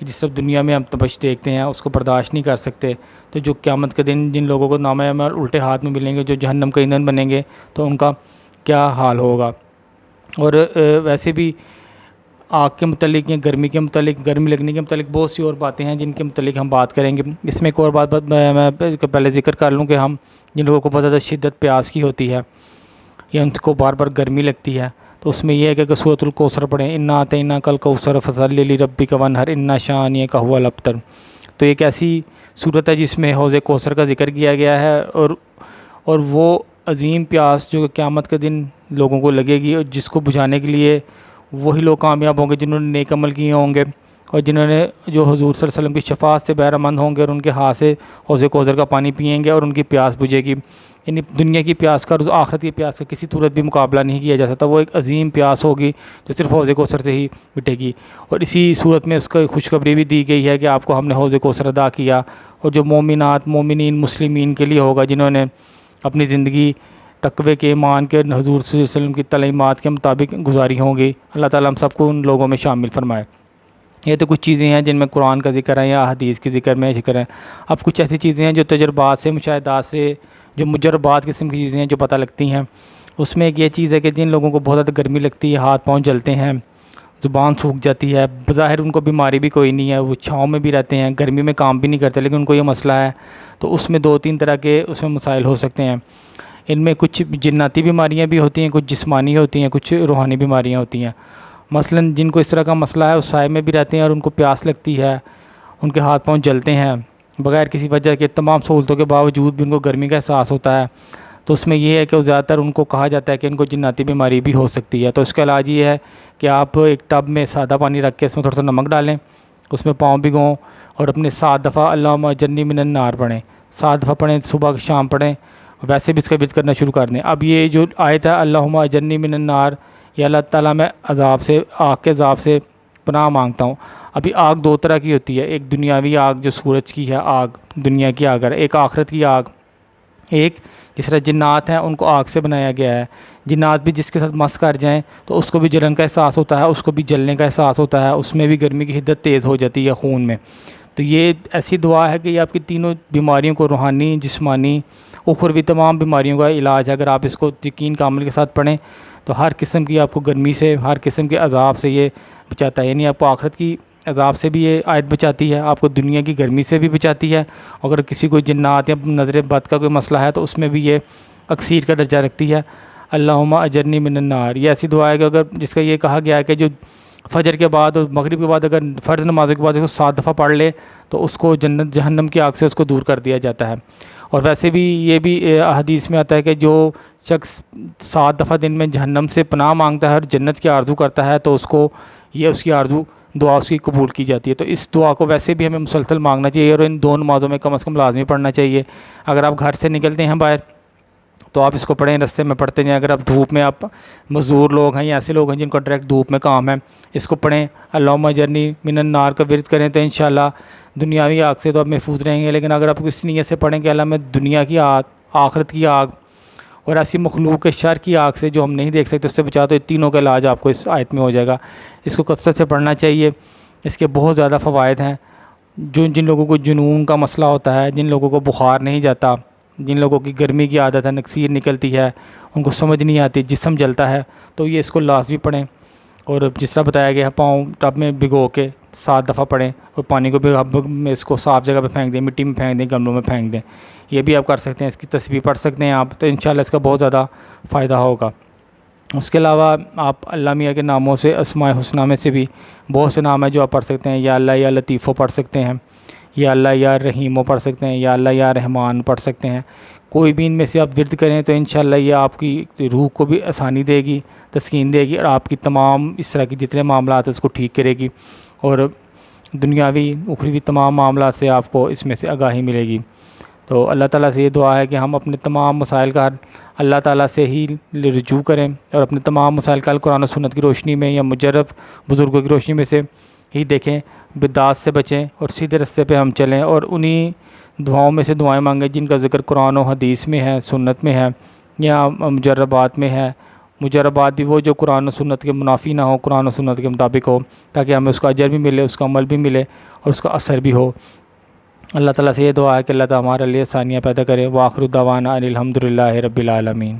کہ جس طرح دنیا میں ہم تپش دیکھتے ہیں اس کو برداشت نہیں کر سکتے، تو جو قیامت کے دن جن لوگوں کو نامہ اعمال الٹے ہاتھ میں ملیں گے، جو جہنم کا ایندھن بنیں گے، تو ان کا کیا حال ہوگا۔ اور ویسے بھی آگ کے متعلق یا گرمی کے متعلق، گرمی لگنے کے متعلق بہت سی اور باتیں ہیں جن کے متعلق ہم بات کریں گے۔ اس میں ایک اور بات میں پہلے ذکر کر لوں کہ ہم جن لوگوں کو بہت زیادہ شدت پیاس کی ہوتی ہے یا ان کو بار بار گرمی لگتی ہے، تو اس میں یہ ہے کہ سورۃ الکوثر پڑھیں، انا اعطیناک کل کوثر فصلی لربک وانحر ان شانئک هو الابتر۔ تو ایک ایسی صورت ہے جس میں حوض کوثر کا ذکر کیا گیا ہے، اور وہ عظیم پیاس جو قیامت کے دن لوگوں کو لگے گی، اور جس کو بجھانے کے لیے وہی لوگ کامیاب ہوں گے جنہوں نے نیک عمل کیے ہوں گے، اور جنہوں نے جو حضور صلی اللہ علیہ وسلم کی شفاعت سے بہرہ مند ہوں گے، اور ان کے ہاتھ سے حوض کوثر کا پانی پئیں گے اور ان کی پیاس بجھے گی۔ یعنی دنیا کی پیاس کا اور آخرت کی پیاس کا کسی صورت بھی مقابلہ نہیں کیا جا سکتا۔ وہ ایک عظیم پیاس ہوگی جو صرف حوض کوثر سے ہی مٹے گی، اور اسی صورت میں اس کا خوشخبری بھی دی گئی ہے کہ آپ کو ہم نے حوض کوثر عطا کیا، اور جو مومنات، مومنین، مسلمین کے لیے ہوگا جنہوں نے اپنی زندگی تقوی کے، ایمان کے، حضور صلی اللہ علیہ وسلم کی تعلیمات کے مطابق گزاری ہوں گی۔ اللہ تعالیٰ ہم سب کو ان لوگوں میں شامل فرمائے۔ یہ تو کچھ چیزیں ہیں جن میں قرآن کا ذکر ہے یا حدیث کے ذکر میں ذکر ہے۔ اب کچھ ایسی چیزیں ہیں جو تجربات سے، مشاہدات سے، جو مجربات قسم کی چیزیں ہیں جو پتہ لگتی ہیں۔ اس میں ایک یہ چیز ہے کہ جن لوگوں کو بہت زیادہ گرمی لگتی ہے، ہاتھ پاؤں جلتے ہیں، زبان سوکھ جاتی ہے، بظاہر ان کو بیماری بھی کوئی نہیں ہے، وہ چھاؤں میں بھی رہتے ہیں، گرمی میں کام بھی نہیں کرتے، لیکن ان کو یہ مسئلہ ہے، تو اس میں 2-3 طرح کے اس میں مسائل ہو سکتے ہیں۔ ان میں کچھ جناتی بیماریاں بھی ہوتی ہیں، کچھ جسمانی ہوتی ہیں، کچھ روحانی بیماریاں ہوتی ہیں۔ مثلاً جن کو اس طرح کا مسئلہ ہے، اس سائے میں بھی رہتے ہیں اور ان کو پیاس لگتی ہے، ان کے ہاتھ پاؤں جلتے ہیں، بغیر کسی وجہ کے تمام سہولتوں کے باوجود بھی ان کو گرمی کا احساس ہوتا ہے، تو اس میں یہ ہے کہ زیادہ تر ان کو کہا جاتا ہے کہ ان کو جناتی بیماری بھی ہو سکتی ہے۔ تو اس کا علاج یہ ہے کہ آپ ایک ٹب میں سادہ پانی رکھ کے اس میں تھوڑا سا نمک ڈالیں، اس میں پاؤں بھگوں اور اپنے 7 دفعہ اللہم اجرنی من النار پڑھیں، 7 دفعہ پڑھیں، صبح شام پڑھیں، ویسے بھی اس کا ورد کرنا شروع کر دیں۔ اب یہ جو آیت ہے اللہم اجرنی من النار، یا اللہ تعالیٰ میں عذاب سے، آگ کے عذاب سے پناہ مانگتا ہوں۔ ابھی آگ 2 طرح کی ہوتی ہے، ایک دنیاوی آگ جو سورج کی ہے آگ، دنیا کی آگ ہے، ایک آخرت کی آگ۔ ایک جس طرح جنات ہیں ان کو آگ سے بنایا گیا ہے، جنات بھی جس کے ساتھ مس کر جائیں تو اس کو بھی جلن کا احساس ہوتا ہے، اس کو بھی جلنے کا احساس ہوتا ہے، اس میں بھی گرمی کی حدت تیز ہو جاتی ہے خون میں۔ تو یہ ایسی دعا ہے کہ یہ آپ کی تینوں بیماریوں کو، روحانی، جسمانی، اخروی تمام بیماریوں کا علاج ہے۔ اگر آپ اس کو یقین کامل کے ساتھ پڑھیں تو ہر قسم کی آپ کو گرمی سے، ہر قسم کے عذاب سے یہ بچاتا ہے۔ یعنی آپ کو آخرت کی عذاب سے بھی یہ آیت بچاتی ہے، آپ کو دنیا کی گرمی سے بھی بچاتی ہے۔ اگر کسی کو جنات یا نظر بد کا کوئی مسئلہ ہے تو اس میں بھی یہ اکثیر کا درجہ رکھتی ہے۔ اللہم اجرنی من النار، یہ ایسی دعا ہے کہ اگر جس کا یہ کہا گیا ہے کہ جو فجر کے بعد اور مغرب کے بعد اگر فرض نمازوں کے بعد اس کو 7 دفعہ پڑھ لے تو اس کو جنت جہنم کی آگ سے اس کو دور کر دیا جاتا ہے۔ اور ویسے بھی یہ بھی حدیث میں آتا ہے کہ جو شخص 7 دفعہ دن میں جہنم سے پناہ مانگتا ہے اور جنت کی آرزو کرتا ہے تو اس کو یہ اس کی آرزو دعا اس کی قبول کی جاتی ہے۔ تو اس دعا کو ویسے بھی ہمیں مسلسل مانگنا چاہیے، اور ان 2 نمازوں میں کم از کم لازمی پڑھنا چاہیے۔ اگر آپ گھر سے نکلتے ہیں باہر تو آپ اس کو پڑھیں، رستے میں پڑھتے جائیں۔ اگر آپ دھوپ میں، آپ مزدور لوگ ہیں یا ایسے لوگ ہیں جن کا ڈائریکٹ دھوپ میں کام ہے، اس کو پڑھیں، اللہم اجرنی من النار کا ورد کریں تو انشاءاللہ دنیاوی آگ سے تو آپ محفوظ رہیں گے۔ لیکن اگر آپ اس نیت سے پڑھیں کہ اللہ میں دنیا کی آگ، آخرت کی آگ اور ایسی مخلوق کے شر کی آگ سے جو ہم نہیں دیکھ سکتے اس سے بچا، تو تینوں کا علاج آپ کو اس آیت میں ہو جائے گا۔ اس کو کثرت سے پڑھنا چاہیے، اس کے بہت زیادہ فوائد ہیں۔ جن لوگوں کو جنون کا مسئلہ ہوتا ہے، جن لوگوں کو بخار نہیں جاتا، جن لوگوں کی گرمی کی عادت ہے، نکسیر نکلتی ہے، ان کو سمجھ نہیں آتی، جسم جلتا ہے، تو یہ اس کو لازمی پڑھیں۔ اور جس طرح بتایا گیا ہے پاؤں ٹب میں بھگو کے 7 دفعہ پڑھیں، اور پانی کو بھی اس کو صاف جگہ پہ پھینک دیں، مٹی میں پھینک دیں، گملوں میں پھینک دیں۔ یہ بھی آپ کر سکتے ہیں، اس کی تسبیح پڑھ سکتے ہیں آپ، تو انشاءاللہ اس کا بہت زیادہ فائدہ ہوگا۔ اس کے علاوہ آپ اللہ میاں کے ناموں سے، اسماء الحسنی میں سے بھی بہت سے نام ہیں جو آپ پڑھ سکتے ہیں۔ یا اللہ یا لطیفو پڑھ سکتے ہیں، یا اللہ یا رحیمو پڑھ سکتے ہیں، یا اللہ یا رحمان پڑھ سکتے ہیں۔ کوئی بھی ان میں سے آپ ورد کریں تو انشاءاللہ یہ آپ کی روح کو بھی آسانی دے گی، تسکین دے گی، اور آپ کی تمام اس طرح کی جتنے معاملات ہیں اس کو ٹھیک کرے گی، اور دنیاوی اخروی تمام معاملات سے آپ کو اس میں سے آگاہی ملے گی۔ تو اللہ تعالیٰ سے یہ دعا ہے کہ ہم اپنے تمام مسائل کا حل اللہ تعالیٰ سے ہی رجوع کریں، اور اپنے تمام مسائل کا حل قرآن و سنت کی روشنی میں یا مجرب بزرگوں کی روشنی میں سے ہی دیکھیں، بدعات سے بچیں اور سیدھے راستے پہ ہم چلیں، اور انہی دعاؤں میں سے دعائیں مانگیں جن کا ذکر قرآن و حدیث میں ہے، سنت میں ہے، یا مجربات میں ہے، مجربات بھی وہ جو قرآن و سنت کے منافی نہ ہو، قرآن و سنت کے مطابق ہو، تاکہ ہمیں اس کا اجر بھی ملے، اس کا عمل بھی ملے اور اس کا اثر بھی ہو۔ اللہ تعالیٰ سے یہ دعا ہے کہ اللہ تعالیٰ ہمارے لیے آسانیاں پیدا کرے۔ وآخر دعوانا ان الحمد للہ رب العالمین۔